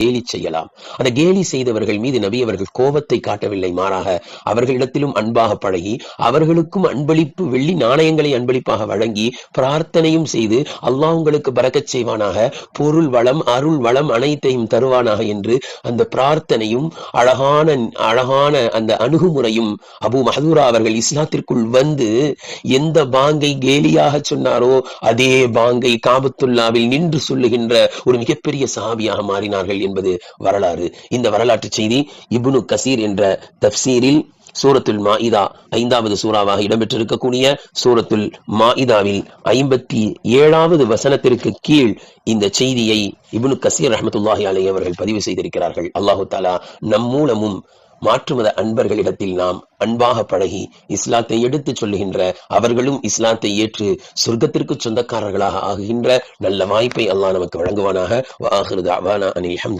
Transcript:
கேலி செய்யலாம். அந்த கேலி செய்தவர்கள் மீது நபி அவர்கள் கோபத்தை காட்டவில்லை, மாறாக அவர்களிடத்திலும் அன்பாக பழகி அவர்களுக்கும் அன்பளிப்பு வெள்ளி நாணயங்களை அன்பளிப்பாக வழங்கி பிரார்த்தனையும் செய்து அல்லாஹ் உங்களுக்கு பரக்கத் செய்வானாக, பொருள் வளம் அருள் வளம் அனைத்தையும் தருவானாக என்று அந்த பிரார்த்தனையும் அழகான அந்த அணுகுமுறையும் அபூ மஹ்தூரா அவர்கள் இஸ்லாத்திற்குள் வந்து எந்த பாங்கை கேலியாக சொன்னாரோ அதே பாங்கை காபத்துல்லாவில் நின்று சொல்லுகின்ற ஒரு மிகப்பெரிய சஹாபியாக மாறினார்கள் என்பது வரலாறு. இந்த வரலாற்று செய்தி இப்னு கசீர் என்ற தப்சீரில் சூரத்துல் மாஇதா 5வது சூறாவாக இடம்பெற்றிருக்கக்கூடிய சூரத்துல் மாஇதாவில் 57வது வசனத்திற்கு கீழ் இந்த செய்தியை இப்னு கசீர் ரஹ்மத்துல்லாஹி அலைஹி அவர்கள் பதிவு செய்திருக்கிறார்கள். அல்லாஹு தஆலா நம் மூலமும் மாற்றுமத அன்பர்களிடத்தில் நாம் அன்பாக பழகி இஸ்லாத்தை எடுத்து சொல்லுகின்ற, அவர்களும் இஸ்லாத்தை ஏற்று சொர்க்கத்திற்கு சொந்தக்காரர்களாக ஆகுகின்ற நல்ல வாய்ப்பை அல்லாஹ் நமக்கு வழங்குவானாக. வ ஆகிரு தஅவானா அனில் ஹம்து.